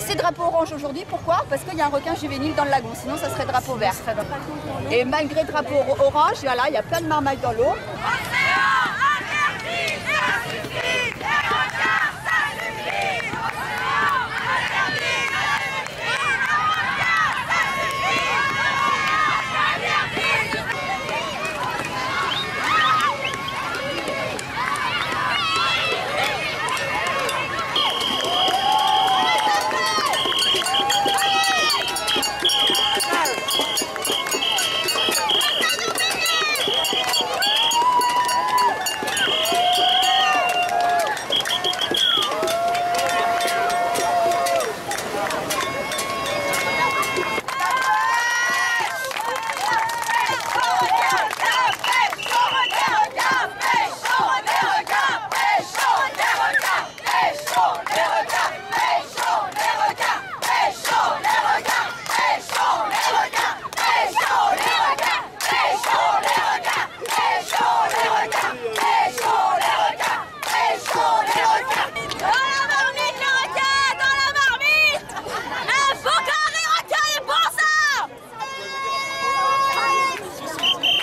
C'est drapeau orange aujourd'hui, pourquoi? Parce qu'il y a un requin juvénile dans le lagon, sinon ça serait drapeau vert. Et malgré drapeau orange, voilà, il y a plein de marmailles dans l'eau.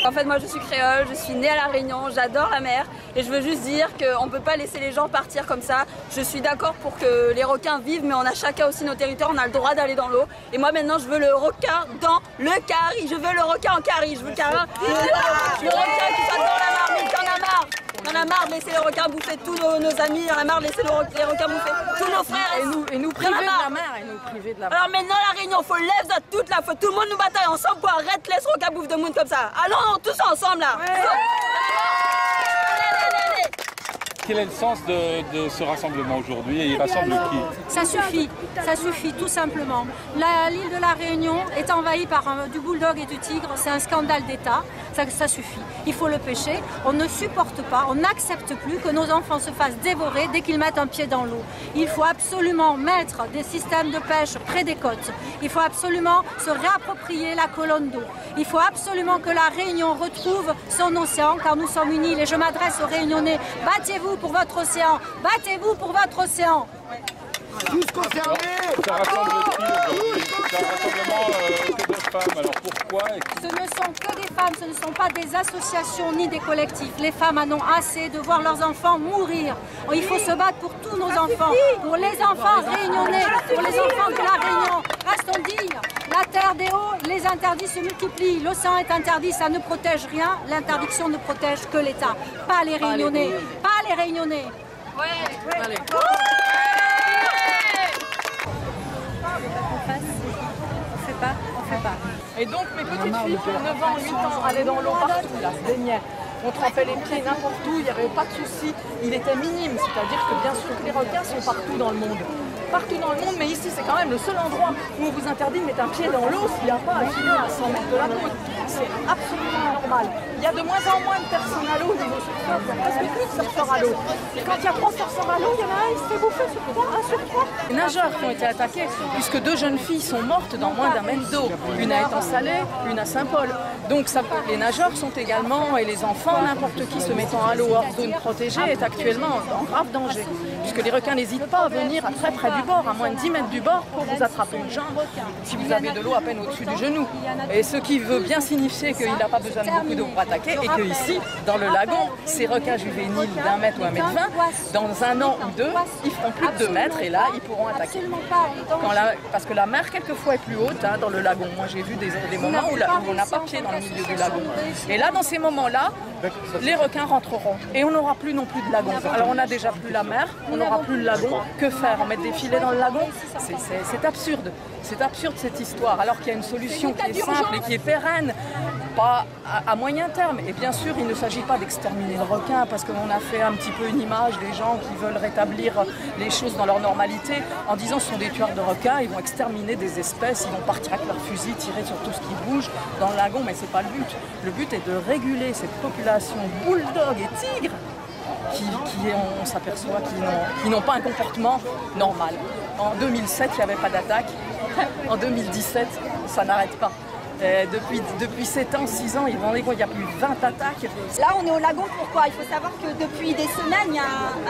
En fait, moi je suis créole, je suis née à La Réunion, j'adore la mer et je veux juste dire qu'on ne peut pas laisser les gens partir comme ça. Je suis d'accord pour que les requins vivent, mais on a chacun aussi nos territoires, on a le droit d'aller dans l'eau. Et moi maintenant je veux le requin dans le carry, je veux le requin en carry, je veux le requin qui soit dans la marmite, j'en ai marre. On en a marre de laisser les requins bouffer tous nos amis, on a marre de laisser les requins bouffer tous nos frères. Et nous priver de la mer, et nous priver de la mer. Alors maintenant La Réunion, faut lève toute la, faut tout le monde nous bataille ensemble pour arrêter laisse requins bouffer de monde comme ça. Allons tous ensemble là. Ouais. Quel est le sens de ce rassemblement aujourd'hui et il rassemble qui? Ça suffit tout simplement. L'île de la Réunion est envahie par du bulldog et du tigre, c'est un scandale d'État, ça suffit. Il faut le pêcher, on ne supporte pas, on n'accepte plus que nos enfants se fassent dévorer dès qu'ils mettent un pied dans l'eau. Il faut absolument mettre des systèmes de pêche près des côtes, il faut absolument se réapproprier la colonne d'eau. Il faut absolument que la Réunion retrouve son océan car nous sommes une île et je m'adresse aux Réunionnais, battez-vous pour votre océan, battez-vous pour votre océan. Tous concernés. Ça rassemble qui aujourd'hui? C'est un rassemblement que de femmes, alors pourquoi? Ce ne sont que des femmes, ce ne sont pas des associations ni des collectifs. Les femmes en ont assez de voir leurs enfants mourir. Il faut se battre pour tous nos enfants, pour les enfants réunionnais, pour les enfants de la Réunion. Restons dignes. La terre des hauts, les interdits se multiplient. L'océan est interdit, ça ne protège rien. L'interdiction ne protège que l'État, pas les Réunionnais. Pas les Réunionnais. Ouais. Allez. On fait pas. Et donc mes petites filles qui ont 9 ans, 8 ans allaient dans l'eau partout, là, se baignaient. On trempait les pieds n'importe où, il n'y avait pas de souci. Il était minime, c'est-à-dire que bien sûr les requins sont partout dans le monde. Partout dans le monde, mais ici c'est quand même le seul endroit où on vous interdit de mettre un pied dans l'eau s'il n'y a pas à filer à 100 mètres de la côte. C'est absolument normal. Il y a de moins en moins de personnes à l'eau au niveau surfeur, il y a presque plus de surfeurs à l'eau. Et quand il y a 3 surfeurs à l'eau, il y en a un, il se fait bouffer sur 3, 1 sur 3. Les nageurs qui ont été attaqués, puisque 2 jeunes filles sont mortes dans moins d'1 mètre d'eau. Une à Étang-Salé, une à Saint-Paul. Donc les nageurs sont également, et les enfants, n'importe qui se mettant à l'eau hors zone protégée est actuellement en grave danger. Puisque les requins n'hésitent pas à venir à très près du bord, à moins de 10 mètres du bord, pour vous attraper une jambe, si vous avez de l'eau à peine au-dessus du genou. Et ce qui veut bien signifier qu'il n'a pas besoin de beaucoup d'eau pour attaquer, et qu'ici, dans le lagon, ces requins juvéniles d'1 mètre ou 1 mètre 20, dans 1 an ou 2, ils feront plus de 2 mètres, et là, ils pourront attaquer. Parce que la mer, quelquefois, est plus haute dans le lagon. Moi, j'ai vu des moments où on n'a pas pied dans le milieu du lagon. Et là, dans ces moments-là, les requins rentreront. Et on n'aura plus non plus de lagon. Alors, on n'a déjà plus la mer, on n'aura plus le lagon. Que faire? Mettre des filets dans le lagon? C'est absurde. C'est absurde cette histoire. Alors qu'il y a une solution qui est simple et qui est pérenne, pas à moyen terme. Et bien sûr, il ne s'agit pas d'exterminer le requin, parce qu'on a fait un petit peu une image des gens qui veulent rétablir les choses dans leur normalité en disant ce sont des tueurs de requins, ils vont exterminer des espèces, ils vont partir avec leurs fusils, tirer sur tout ce qui bouge dans le lagon, mais c'est pas le but. Le but est de réguler cette population bulldog et tigre qui on s'aperçoit qu'ils n'ont pas un comportement normal. En 2007, il n'y avait pas d'attaque. En 2017, ça n'arrête pas. Depuis 7 ans, 6 ans, il y a plus de 20 attaques. Là, on est au lagon, pourquoi? Il faut savoir que depuis des semaines, il y a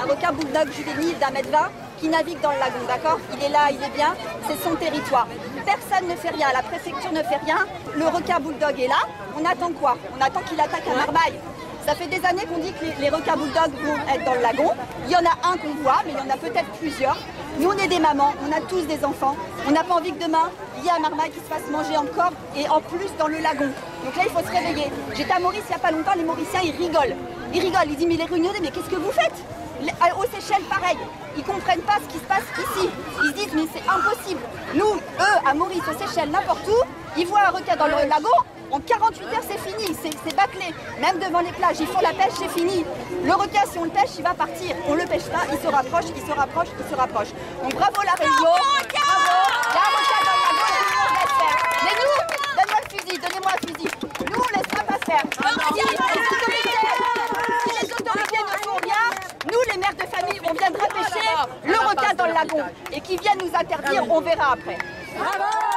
un requin bulldog juvénile d'1 mètre 20 qui navigue dans le lagon, d'accord? Il est là, il est bien. c'est son territoire. Personne ne fait rien, la préfecture ne fait rien. Le requin bulldog est là. On attend quoi? On attend qu'il attaque à Marmaille. Ça fait des années qu'on dit que les requins bulldogs vont être dans le lagon. Il y en a un qu'on voit, mais il y en a peut-être plusieurs. Nous, on est des mamans, on a tous des enfants. On n'a pas envie que demain, il y ait un Marmaille qui se fasse manger encore et en plus dans le lagon. Donc là, il faut se réveiller. J'étais à Maurice il n'y a pas longtemps, les Mauriciens, ils rigolent. Ils rigolent, ils disent, mais les Réunionnais, mais qu'est-ce que vous faites? Aux Seychelles, pareil. Ils ne comprennent pas ce qui se passe ici. Ils se disent, mais c'est impossible. Nous, eux, à Maurice, aux Seychelles, n'importe où, ils voient un requin dans le lagon. En 48 heures, c'est fini, c'est bâclé. Même devant les plages, ils font la pêche, c'est fini. Le requin, si on le pêche, il va partir. On le pêche pas, il se rapproche, il se rapproche, il se rapproche. Donc bravo la Réunion, bravo. Il y a un requin dans le lagon, et nous, on laisse faire. Mais nous, donne-moi le fusil, donnez-moi un fusil. Nous, on ne laissera pas faire. Si les autorités ne font rien, nous, les mères de famille, on viendra pêcher le requin dans le lagon. Et qui viennent nous interdire, on verra après. Bravo.